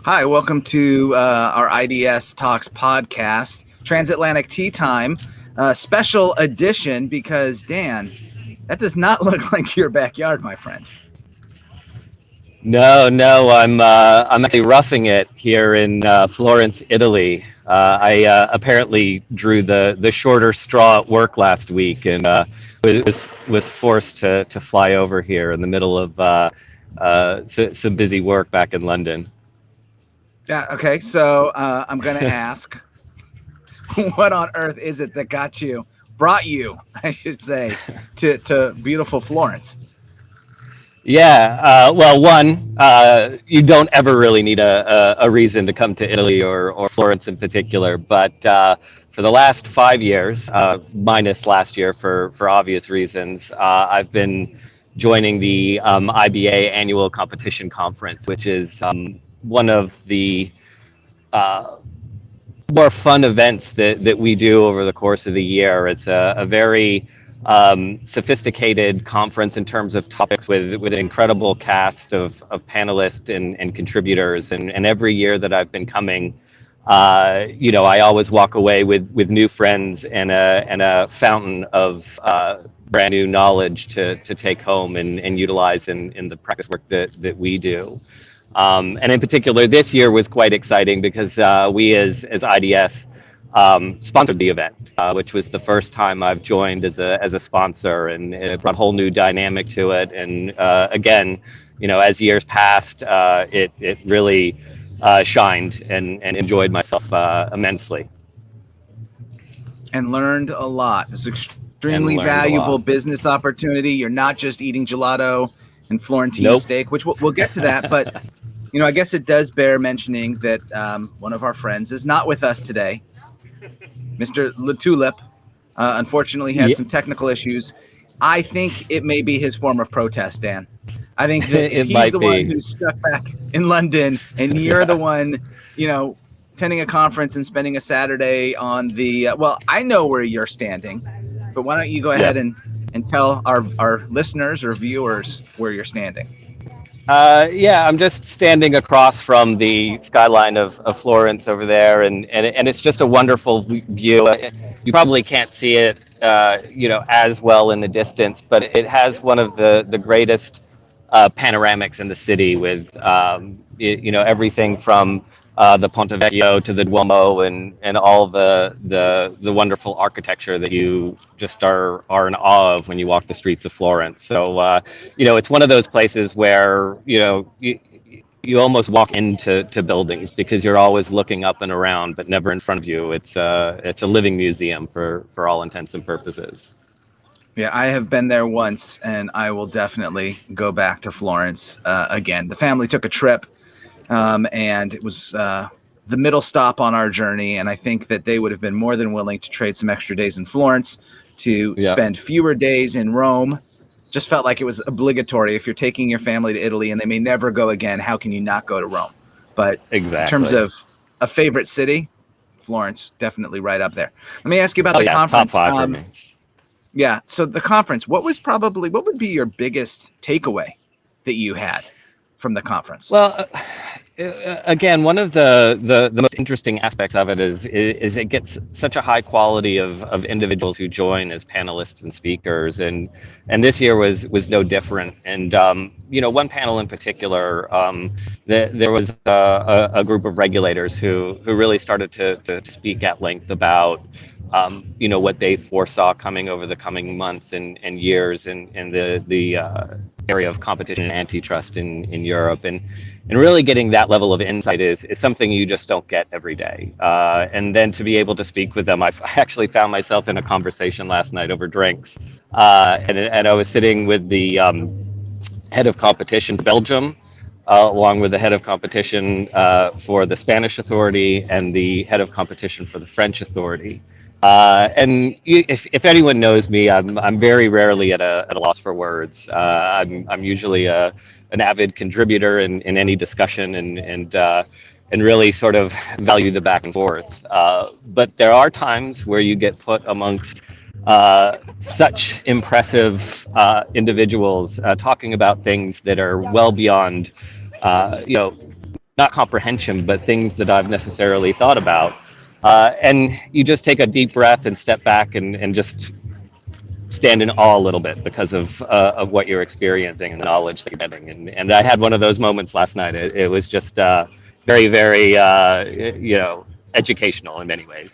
Hi, welcome to our iDS Talks podcast, Transatlantic Tea Time, special edition because, Dan, that does not look like your backyard, my friend. No, I'm actually roughing it here in Florence, Italy. I apparently drew the shorter straw at work last week, and was forced to fly over here in the middle of some busy work back in London. Yeah, okay, so I'm going to ask, what on earth is it that brought you, I should say, to beautiful Florence? Yeah, well, one, you don't ever really need a reason to come to Italy or Florence in particular, but for the last 5 years, minus last year for obvious reasons, I've been joining the IBA annual competition conference, which is one of the uh, more fun events that we do over the course of the year. It's a very sophisticated conference in terms of topics with an incredible cast of panelists and contributors. And every year that I've been coming, I always walk away with new friends and a fountain of brand new knowledge to take home and utilize in the practice work that we do. And in particular, this year was quite exciting because we as IDS sponsored the event, which was the first time I've joined as a sponsor, and it brought a whole new dynamic to it. And again, as years passed, it really shined and enjoyed myself immensely And learned a lot. It's extremely and learned a valuable lot. business opportunity. You're not just eating gelato and Florentine Nope. steak, which we'll get to that, but I guess it does bear mentioning that one of our friends is not with us today. Mr. Tulip, unfortunately, had Yeah, some technical issues. I think it may be his form of protest, Dan. I think that if it he's might the one be. who's stuck back in London and you're the Yeah. one, attending a conference and spending a Saturday on well, I know where you're standing, but why don't you go Yeah. ahead and tell our listeners or viewers where you're standing? Yeah, I'm just standing across from the skyline of Florence over there, and it's just a wonderful view. You probably can't see it, as well in the distance, but it has one of the greatest panoramics in the city with, everything from the Ponte Vecchio to the Duomo and all the wonderful architecture that you just are in awe of when you walk the streets of Florence. So, it's one of those places where, you almost walk into buildings because you're always looking up and around, but never in front of you. It's a living museum for all intents and purposes. Yeah, I have been there once, and I will definitely go back to Florence again. The family took a trip, and it was the middle stop on our journey. And I think that they would have been more than willing to trade some extra days in Florence to Yeah, spend fewer days in Rome. Just felt like it was obligatory. If you're taking your family to Italy and they may never go again, how can you not go to Rome? But in terms exactly. of a favorite city, Florence, definitely right up there. Let me ask you about Oh the yeah, top conference. five for me. Yeah. So the conference, what would be your biggest takeaway that you had from the conference? Well, again, one of the most interesting aspects of it is it gets such a high quality of individuals who join as panelists and speakers, and this year was no different. And one panel in particular, there was a group of regulators who really started to speak at length about what they foresaw coming over the coming months and years in the area of competition and antitrust in Europe. And really getting that level of insight is something you just don't get every day. And then to be able to speak with them, I actually found myself in a conversation last night over drinks. And I was sitting with the head of competition for Belgium, along with the head of competition for the Spanish authority and the head of competition for the French authority. And if anyone knows me, I'm very rarely at a loss for words. I'm usually an avid contributor in any discussion and really sort of value the back and forth. But there are times where you get put amongst such impressive individuals talking about things that are well beyond, not not comprehension, but things that I've necessarily thought about. And you just take a deep breath and step back and just stand in awe a little bit because of what you're experiencing and the knowledge that you're getting. And I had one of those moments last night. It was just very, very, educational in many ways.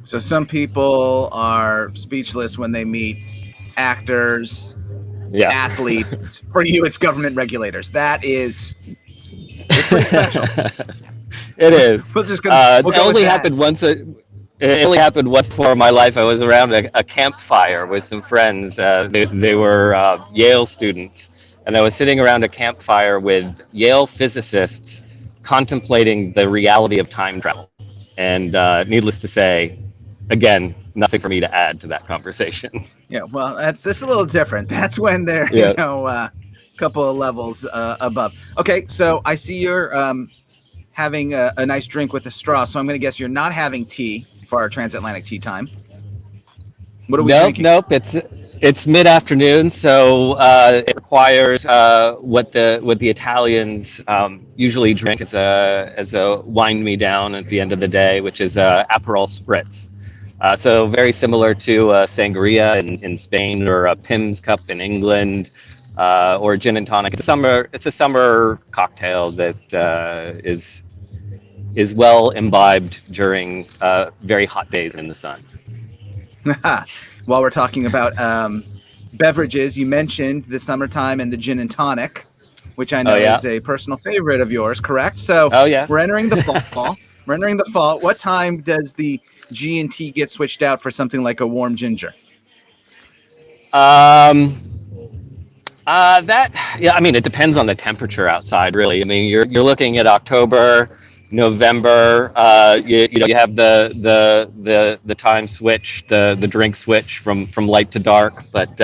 So some people are speechless when they meet actors, Yeah. athletes. For you, it's government regulators. It's pretty special. It is. We'll just we'll It go with only that. happened once. It only happened once before in my life. I was around a campfire with some friends. They were Yale students, and I was sitting around a campfire with Yale physicists contemplating the reality of time travel. And needless to say, again, nothing for me to add to that conversation. Yeah, well, this is a little different. That's when they're Yeah. a couple of levels above. Okay, so I see you're having a nice drink with a straw. So I'm going to guess you're not having tea for our Transatlantic Tea Time. What are we drinking? Nope. It's mid-afternoon, so it requires what the Italians usually drink as a wind me down at the end of the day, which is Aperol spritz. So very similar to sangria in Spain, or a Pim's Cup in England, or gin and tonic. It's a summer cocktail that is well imbibed during very hot days in the sun. While we're talking about beverages, you mentioned the summertime and the gin and tonic, which I know is a personal favorite of yours, correct? So we're entering the fall. We're entering the fall. What time does the G&T get switched out for something like a warm ginger? I mean, it depends on the temperature outside, really. I mean, you're looking at October, November. You have the time switch, the drink switch from light to dark. But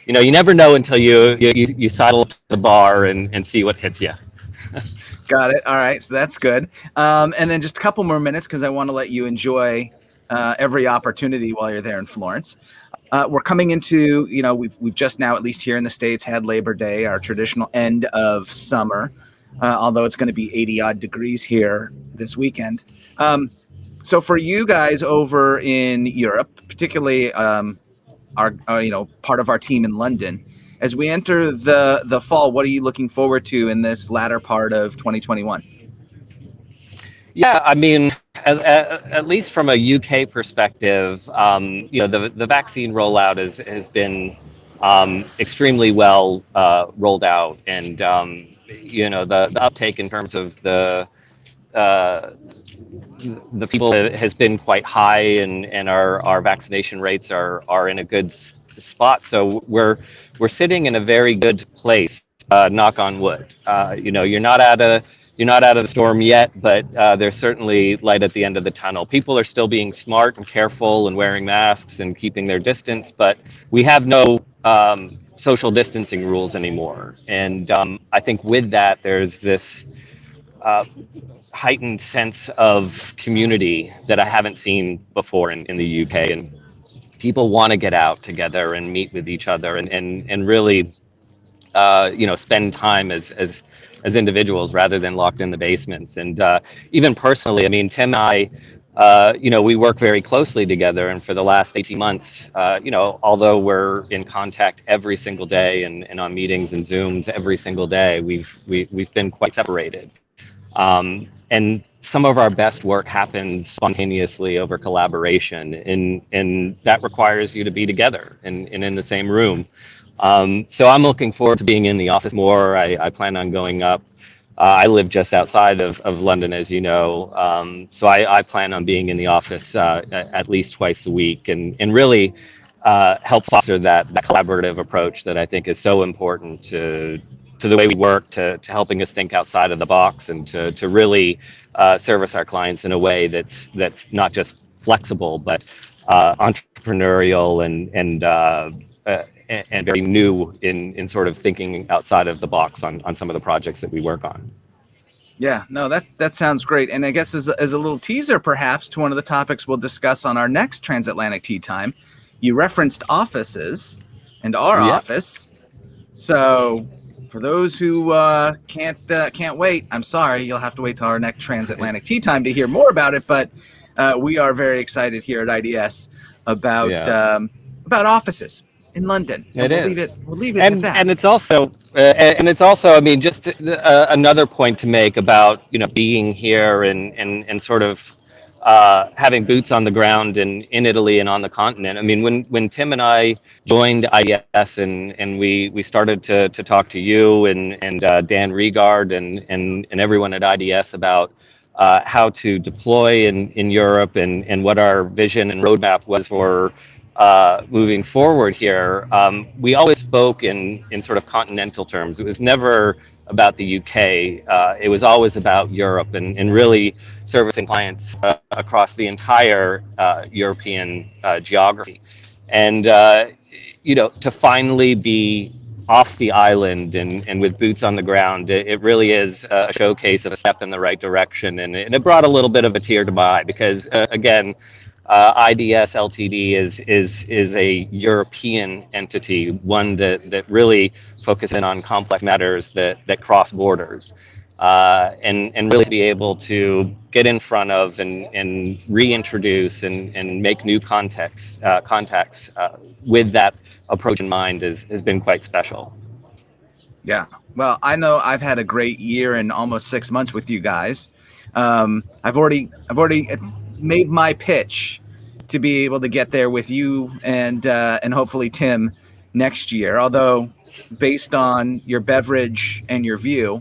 you never know until you sidle up to the bar and see what hits you. Got it. All right, so that's good. And then just a couple more minutes, because I want to let you enjoy every opportunity while you're there in Florence. We're coming into, we've just now, at least here in the States, had Labor Day, our traditional end of summer, although it's going to be 80 odd degrees here this weekend. So for you guys over in Europe, particularly our part of our team in London, as we enter the fall, what are you looking forward to in this latter part of 2021? Yeah, I mean, at least from a UK perspective, the vaccine rollout has been extremely well rolled out, and the uptake in terms of the people has been quite high, and our vaccination rates are in a good spot. So we're sitting in a very good place. Knock on wood. You're not out of the storm yet, but there's certainly light at the end of the tunnel. People are still being smart and careful and wearing masks and keeping their distance, but we have no social distancing rules anymore. And I think with that, there's this heightened sense of community that I haven't seen before in the UK. And people want to get out together and meet with each other and really spend time as individuals rather than locked in the basements. And even personally, I mean, Tim and I, we work very closely together, and for the last 18 months, although we're in contact every single day and on meetings and Zooms every single day, we've been quite separated. And some of our best work happens spontaneously over collaboration, and that requires you to be together and in the same room. So I'm looking forward to being in the office more. I plan on going up. I live just outside of London, as you know. So I plan on being in the office at least twice a week, and really help foster that collaborative approach that I think is so important to the way we work, to helping us think outside of the box, and to really service our clients in a way that's not just flexible, but entrepreneurial and very new in sort of thinking outside of the box on some of the projects that we work on. Yeah, no, that sounds great. And I guess as a little teaser, perhaps, to one of the topics we'll discuss on our next Transatlantic Tea Time, you referenced offices and our office. So for those who can't wait, I'm sorry, you'll have to wait till our next Transatlantic Tea Time to hear more about it. But we are very excited here at IDS about offices in London. And It is. We'll leave it at that. And it's also I mean, just another point to make about being here and sort of having boots on the ground in Italy and on the continent. I mean, when Tim and I joined iDS and we started to talk to you and Dan Regard and everyone at iDS about how to deploy in Europe and what our vision and roadmap was for moving forward here, we always spoke in sort of continental terms. It was never about the UK. It was always about Europe and really servicing clients across the entire European geography. And, to finally be off the island and with boots on the ground, it really is a showcase of a step in the right direction. And it brought a little bit of a tear to my eye because, again, iDS Ltd is a European entity, one that really focuses in on complex matters that cross borders, and really be able to get in front of and reintroduce and make new contacts with that approach in mind has been quite special. Yeah. Well, I know I've had a great year and almost 6 months with you guys. I've already made my pitch to be able to get there with you and hopefully Tim next year. Although, based on your beverage and your view,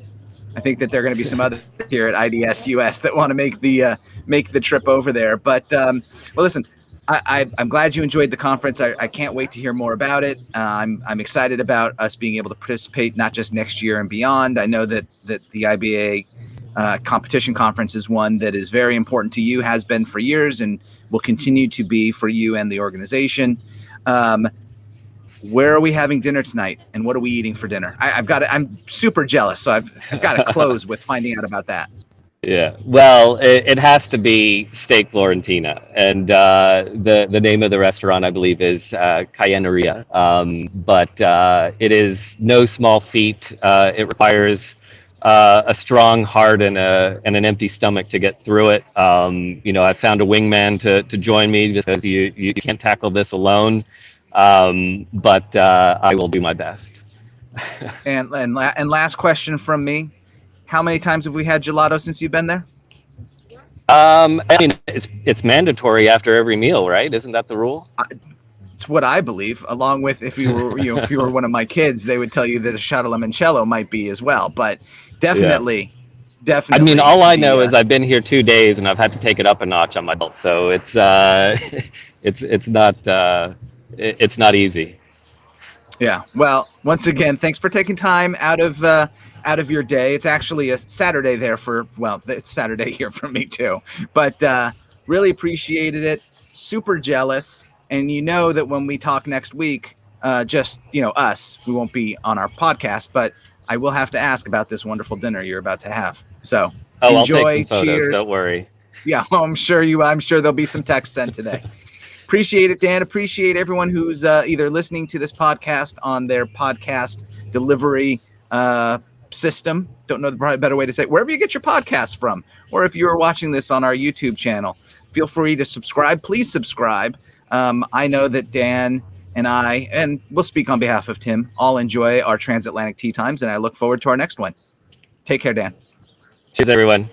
I think that there are going to be some others here at IDS US that want to make the trip over there. But well, listen, I'm glad you enjoyed the conference. I can't wait to hear more about it. I'm excited about us being able to participate not just next year and beyond. I know that the IBA competition conference is one that is very important to you, has been for years, and will continue to be for you and the organization. Where are we having dinner tonight, and what are we eating for dinner? I'm super jealous, so I've got to close with finding out about that. Yeah, well, it has to be Steak Florentina, and the name of the restaurant, I believe, is Cayenneria. But it is no small feat. It requires a strong heart and an empty stomach to get through it. I found a wingman to join me just because you can't tackle this alone. But I will do my best. And last question from me. How many times have we had gelato since you've been there? I mean, it's mandatory after every meal, right? Isn't that the rule? It's what I believe. Along with if you were one of my kids, they would tell you that a shot of limoncello might be as well. But definitely. I mean, all I know is I've been here 2 days and I've had to take it up a notch on my belt. So it's not easy. Yeah. Well, once again, thanks for taking time out of your day. It's actually a Saturday there it's Saturday here for me too, but really appreciated it. Super jealous. And that when we talk next week, we won't be on our podcast, but I will have to ask about this wonderful dinner you're about to have. So enjoy. I'll take some photos, cheers. Don't worry. Yeah, well, I'm sure there'll be some text sent today. Appreciate it, Dan. Appreciate everyone who's either listening to this podcast on their podcast delivery system. Don't know the probably better way to say it. Wherever you get your podcasts from, or if you're watching this on our YouTube channel, feel free to subscribe. Please subscribe. I know that Dan and I, and we'll speak on behalf of Tim, all enjoy our Transatlantic Tea Times, and I look forward to our next one. Take care, Dan. Cheers, everyone.